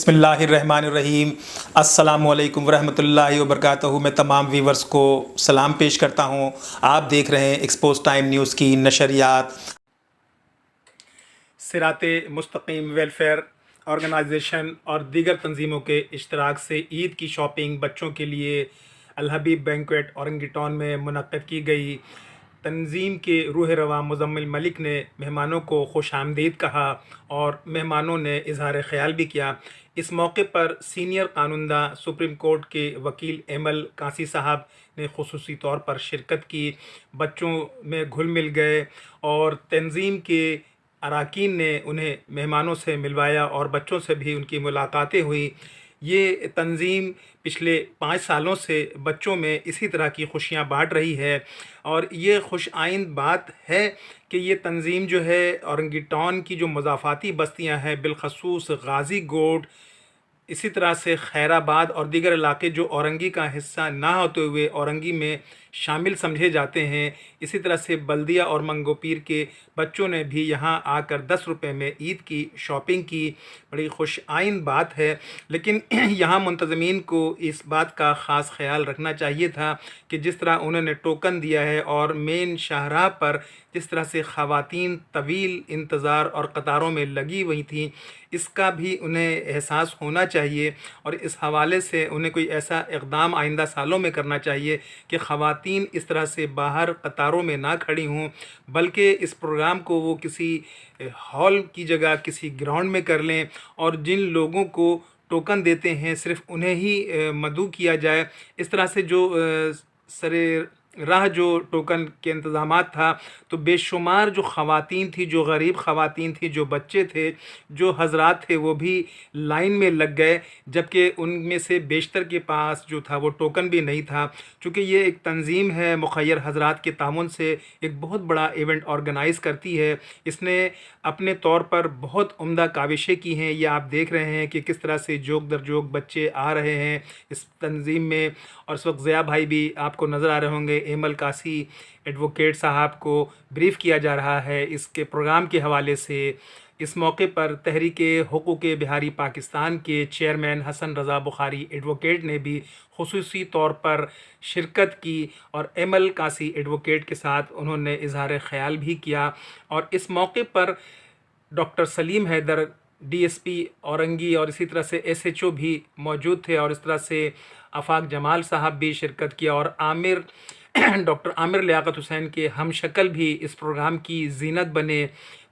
بسم اللہ الرحمن الرحیم۔ السلام علیکم ورحمۃ اللہ وبرکاتہ۔ میں تمام ویورز کو سلام پیش کرتا ہوں۔ آپ دیکھ رہے ہیں ایکسپوز ٹائم نیوز کی نشریات۔ صراط مستقیم ویلفیئر آرگنائزیشن اور دیگر تنظیموں کے اشتراک سے عید کی شاپنگ بچوں کے لیے الحبیب بینکویٹ اورنگی ٹاؤن میں منعقد کی گئی۔ تنظیم کے روح رواں مزمل ملک نے مہمانوں کو خوش آمدید کہا اور مہمانوں نے اظہار خیال بھی کیا۔ اس موقع پر سینئر قانونداں سپریم کورٹ کے وکیل ایمل کاسی صاحب نے خصوصی طور پر شرکت کی، بچوں میں گھل مل گئے اور تنظیم کے اراکین نے انہیں مہمانوں سے ملوایا اور بچوں سے بھی ان کی ملاقاتیں ہوئی۔ یہ تنظیم پچھلے 5 سالوں سے بچوں میں اسی طرح کی خوشیاں بانٹ رہی ہے اور یہ خوش آئند بات ہے کہ یہ تنظیم جو ہے اورنگی ٹاؤن کی جو مضافاتی بستیاں ہیں بالخصوص غازی گوٹ، اسی طرح سے خیر آباد اور دیگر علاقے جو اورنگی کا حصہ نہ ہوتے ہوئے اورنگی میں شامل سمجھے جاتے ہیں، اسی طرح سے بلدیہ اور منگو پیر کے بچوں نے بھی یہاں آ کر 10 روپے میں عید کی شاپنگ کی۔ بڑی خوش آئند بات ہے، لیکن یہاں منتظمین کو اس بات کا خاص خیال رکھنا چاہیے تھا کہ جس طرح انہوں نے ٹوکن دیا ہے اور مین شاہراہ پر جس طرح سے خواتین طویل انتظار اور قطاروں میں لگی ہوئی تھیں، اس کا بھی انہیں احساس ہونا چاہیے اور اس حوالے سے انہیں کوئی ایسا اقدام آئندہ سالوں میں کرنا چاہیے کہ خواتین اس طرح سے باہر قطاروں میں نہ کھڑی ہوں، بلکہ اس پروگرام کو وہ کسی ہال کی جگہ کسی گراؤنڈ میں کر لیں اور جن لوگوں کو ٹوکن دیتے ہیں صرف انہیں ہی مدعو کیا جائے۔ اس طرح سے جو سر راہ جو ٹوکن کے انتظامات تھا تو بے شمار جو خواتین تھی، جو غریب خواتین تھی، جو بچے تھے، جو حضرات تھے، وہ بھی لائن میں لگ گئے، جبکہ ان میں سے بیشتر کے پاس جو تھا وہ ٹوکن بھی نہیں تھا۔ چونکہ یہ ایک تنظیم ہے، مخیر حضرات کے تعاون سے ایک بہت بڑا ایونٹ آرگنائز کرتی ہے۔ اس نے اپنے طور پر بہت عمدہ کاوشیں کی ہیں۔ یہ آپ دیکھ رہے ہیں کہ کس طرح سے جوک در جوک بچے آ رہے ہیں اس تنظیم میں، اور اس وقت ضیاء بھائی بھی آپ کو نظر آ رہے ہوں گے۔ ایمل کاسی ایڈوکیٹ صاحب کو بریف کیا جا رہا ہے اس کے پروگرام کے حوالے سے۔ اس موقع پر تحریک حقوق بہاری پاکستان کے چیئرمین حسن رضا بخاری ایڈوکیٹ نے بھی خصوصی طور پر شرکت کی اور ایمل کاسی ایڈوکیٹ کے ساتھ انہوں نے اظہار خیال بھی کیا۔ اور اس موقع پر doctor Saleem Haider D S P Orangi اور اسی طرح سے ایس ایچ او بھی موجود تھے، اور اس طرح سے آفاق جمال صاحب بھی شرکت کیا اور ڈاکٹر عامر لیاقت حسین کے ہم شکل بھی اس پروگرام کی زینت بنے۔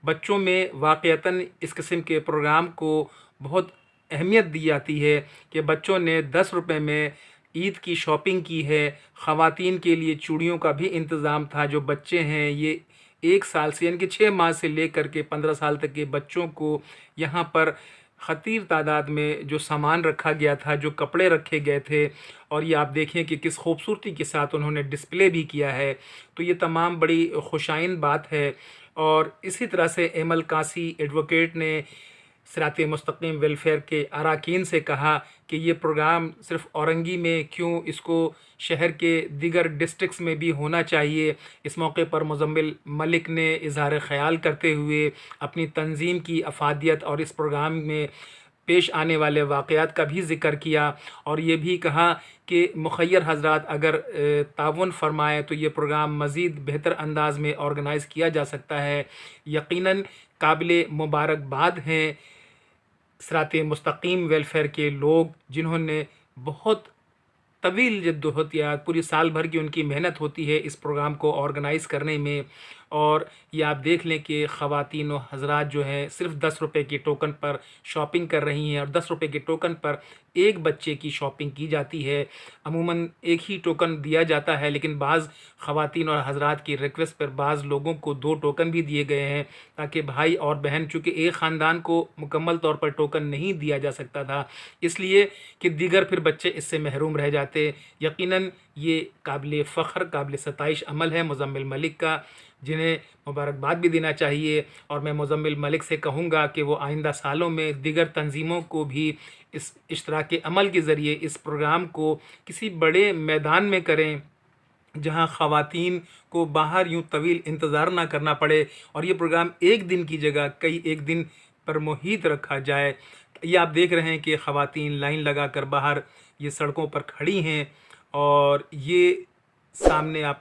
بچوں میں واقعتاً اس قسم کے پروگرام کو بہت اہمیت دی جاتی ہے کہ بچوں نے 10 روپے میں عید کی شاپنگ کی ہے۔ خواتین کے لیے چوڑیوں کا بھی انتظام تھا۔ جو بچے ہیں یہ 1 سال سے یعنی کہ 6 ماہ سے لے کر کے 15 سال تک کے بچوں کو یہاں پر خطیر تعداد میں جو سامان رکھا گیا تھا، جو کپڑے رکھے گئے تھے، اور یہ آپ دیکھیں کہ کس خوبصورتی کے ساتھ انہوں نے ڈسپلے بھی کیا ہے، تو یہ تمام بڑی خوشائند بات ہے۔ اور اسی طرح سے ایمل کاسی ایڈوکیٹ نے صراط مستقیم ویلفیئر کے اراکین سے کہا کہ یہ پروگرام صرف اورنگی میں کیوں، اس کو شہر کے دیگر ڈسٹرکٹس میں بھی ہونا چاہیے۔ اس موقع پر مزمل ملک نے اظہار خیال کرتے ہوئے اپنی تنظیم کی افادیت اور اس پروگرام میں پیش آنے والے واقعات کا بھی ذکر کیا، اور یہ بھی کہا کہ مخیر حضرات اگر تعاون فرمائے تو یہ پروگرام مزید بہتر انداز میں آرگنائز کیا جا سکتا ہے۔ یقیناً قابل مبارکباد ہیں صراط مستقیم ویلفیئر کے لوگ، جنہوں نے بہت طویل جدوجہد، پوری سال بھر کی ان کی محنت ہوتی ہے اس پروگرام کو آرگنائز کرنے میں، اور یہ آپ دیکھ لیں کہ خواتین و حضرات جو ہیں صرف 10 روپے کے ٹوکن پر شاپنگ کر رہی ہیں، اور 10 روپے کے ٹوکن پر ایک بچے کی شاپنگ کی جاتی ہے۔ عموماً ایک ہی ٹوکن دیا جاتا ہے، لیکن بعض خواتین اور حضرات کی ریکویسٹ پر بعض لوگوں کو 2 ٹوکن بھی دیے گئے ہیں، تاکہ بھائی اور بہن، چونکہ ایک خاندان کو مکمل طور پر ٹوکن نہیں دیا جا سکتا تھا، اس لیے کہ دیگر پھر بچے اس سے محروم رہ جاتے۔ یقیناً یہ قابل فخر، قابل ستائش عمل ہے مزمل ملک کا، جنہیں مبارکباد بھی دینا چاہیے، اور میں مزمل ملک سے کہوں گا کہ وہ آئندہ سالوں میں دیگر تنظیموں کو بھی اس اشتراک عمل کے ذریعے اس پروگرام کو کسی بڑے میدان میں کریں، جہاں خواتین کو باہر یوں طویل انتظار نہ کرنا پڑے، اور یہ پروگرام ایک دن کی جگہ کئی ایک دن پر محیط رکھا جائے، یہ آپ دیکھ رہے ہیں کہ خواتین لائن لگا کر باہر یہ سڑکوں پر کھڑی ہیں، اور یہ سامنے آپ